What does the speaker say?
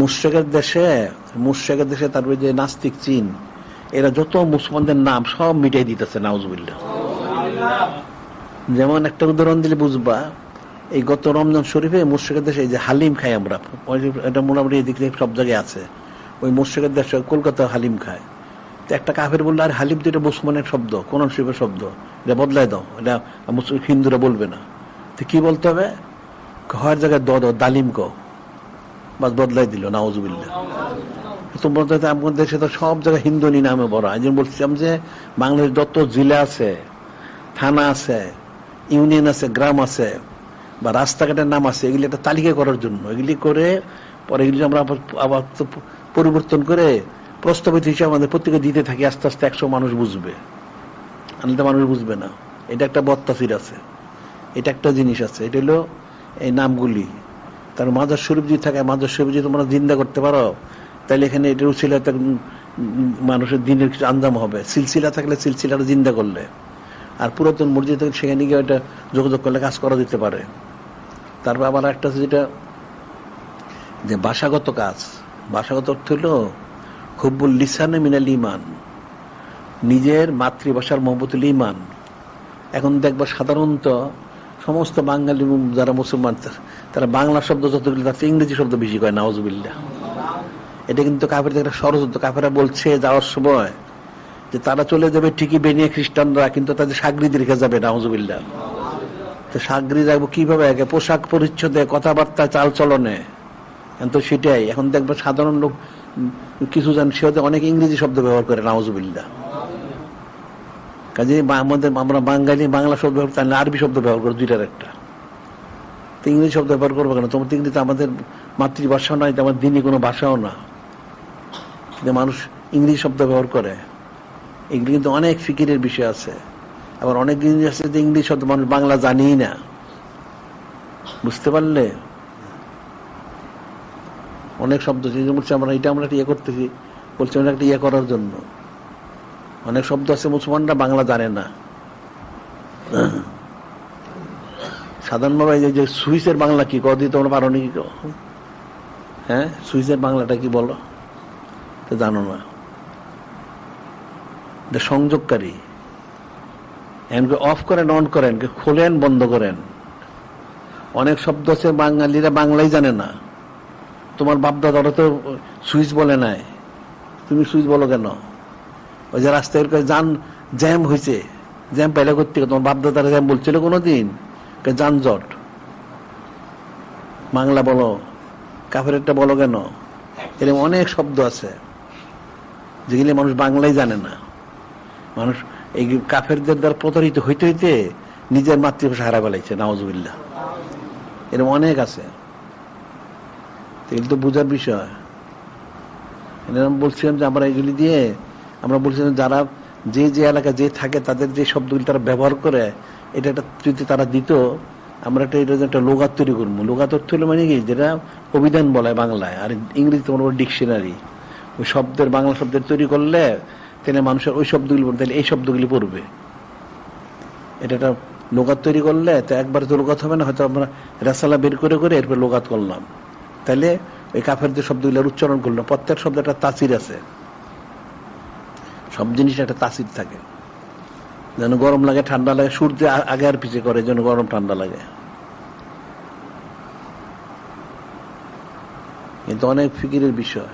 মুশরিকের দেশে তারপরে যে নাস্তিক চীন, এরা যত মুসলমানদের নাম সব মিটাই দিতেছে নাউজুবিল্লাহ। যেমন একটা উদাহরণ দিলে বুঝবা, এই গত রমজান শরীফে মুশরিকের দেশে এই যে হালিম খাই আমরা, এটা মোটামুটি এদিকে সব জায়গায় আছে, ওই মুশরিকের দেশে কলকাতা হালিম খায়। তো একটা কাফের বললো, আর হালিম তো এটা মুসলমানের শব্দ, কোরআন শরীফের শব্দ, এটা বদলায় দাও, এটা হিন্দুরা বলবে না। তো কি বলতে হবে? হওয়ার জায়গায় দালিম কো, বাস বদলাই দিল নাউজুবিল্লাহ। তোমরা তো আমাদের দেশে তো সব জায়গায় হিন্দুনি নামে বড়। আমি বলছিলাম যে বাংলাদেশ যত জেলা আছে, থানা আছে, ইউনিয়ন আছে, গ্রাম আছে, বা রাস্তাঘাটের নাম আছে, এগুলি একটা তালিকা করার জন্য, এগুলি করে পরে এগুলি আমরা আবার পরিবর্তন করে প্রস্তাবিত হিসাবে আমাদের প্রত্যেকে দিতে থাকি। আস্তে আস্তে 100 মানুষ বুঝবে, আনলে মানুষ বুঝবে না। এটা একটা বদতাসির আছে, এটা একটা জিনিস আছে। এটা হলো এই নামগুলি। তার মাজার শরীফ যদি থাকে, মাজার শরীফ যদি তোমরা জিন্দা করতে পারো, তাহলে এখানে এটা উছিলা মানুষের দিনের কিছু আঞ্জাম হবে। সিলসিলা থাকলে সিলসিলাটা জিন্দা করলে, আর পুরাতন মসজিদ থেকে সেখানে গিয়ে এটা যোগাযোগ করলে কাজ করা যেতে পারে। তারপর আবার একটা আছে যেটা যে ভাষাগত কাজ। ভাষাগত অর্থ হলো হুব্বুল লিসানে মিনাল ঈমান, নিজের মাতৃভাষার মহব্বতুল ঈমান। এখন দেখবা সাধারণত সমস্ত বাঙালি যারা মুসলমান, তারা বাংলা শব্দ যতগুলো, তার ইংরেজি শব্দ বেশি কয় নাউজুবিল্লাহ। এটা কিন্তু কাফেরদের একটা ষড়যন্ত্র। কাফেরা বলছে যাওয়ার সময় যে তারা চলে যাবে ঠিকই বেনিয়া খ্রিস্টানরা, কিন্তু তাদের সাগরিদ রেখে যাবে নাউজুবিল্লাহ। তো সাগরিদ যাবো কিভাবে? পোশাক পরিচ্ছদে, কথাবার্তা, চাল চলনে। তো সেটাই এখন দেখবো সাধারণ লোক কিছু জান, সে অনেক ইংরেজি শব্দ ব্যবহার করে নাউজুবিল্লাহ। কাজে আমরা বাঙালি বাংলা শব্দ ব্যবহার, তাহলে আরবি শব্দ ব্যবহার করো দুইটার একটা। তো ইংরেজি শব্দ ব্যবহার করবো কেন? তোমার তো ইংরেজি আমাদের মাতৃভাষাও নয়, আমার দিনই কোনো ভাষাও না, কিন্তু মানুষ ইংরেজি শব্দ ব্যবহার করে। এগুলি কিন্তু অনেক ফিকিরের বিষয় আছে। আবার অনেক জিনিস আছে যে ইংরেজি শব্দ মানুষ বাংলা জানিই না, বুঝতে পারলে? অনেক শব্দ বলছে আমরা এটা আমরা একটা ইয়ে করতেছি, বলছি আমরা একটা ইয়ে করার জন্য। অনেক শব্দ আছে মুসলমানরা বাংলা জানে না। সাধারণভাবে যে সুইসের বাংলা কি কদি তোমরা পারো নাকি? হ্যাঁ, সুইসের বাংলাটা কি বলো? তো জানো না। সংযোগকারী, অফ করেন, অন করেন, খোলেন, বন্ধ করেন। অনেক শব্দ আছে বাঙালিরা বাংলাই জানে না। তোমার বাপদাদারা তো সুইচ বলে নাই, তুমি সুইচ বলো কেন? ওই যে রাস্তায় জ্যাম হয়েছে, জ্যাম পেলে করতে, তোমার বাপদাদারা জ্যাম বলছিল কোনোদিন? যানজট। বাংলা বলো, কাফেরটা বলো কেন? এরকম অনেক শব্দ আছে যেগুলি মানুষ বাংলাই জানে না। মানুষ এই কাফেরদের দ্বারা প্রতারিত হইতে হইতে নিজের মাতৃভাষা হারা ফেলাইছে নাউজুবিল্লাহ। এরকম অনেক আছে, এগুলি তো বোঝার বিষয়। বলছিলাম যে আমরা এগুলি দিয়ে আমরা বলছিলাম যারা যে যে এলাকায় যে থাকে তাদের যে শব্দগুলি তারা ব্যবহার করে, এটা একটা যদি তারা দিত, আমরা একটা লোগাত তৈরি করবো। লোগাত অর্থ হলো মানে কি, যেটা অভিধান বলে বাংলায়, আর ইংরেজিতে তোমার ডিকশনারি। ওই শব্দের বাংলা শব্দের তৈরি করলে তাহলে মানুষের ওই শব্দগুলি পড়বে, তাহলে এই শব্দগুলি পড়বে। এটা একটা লোগাত তৈরি করলে তো একবার তো লোগাত হবে না, হয়তো আমরা রেসালা বের করে করে এরপর লোগাত করলাম, তাহলে ওই কাফেরদের শব্দগুলোর উচ্চারণ করলাম। প্রত্যেক শব্দ একটা তাসির আছে, সব জিনিস একটা তাসির থাকে। যেন গরম লাগে, ঠান্ডা লাগে, সূর্য আগে আর পিছিয়ে করে, যেন গরম ঠান্ডা লাগে। কিন্তু অনেক ফিকিরের বিষয়।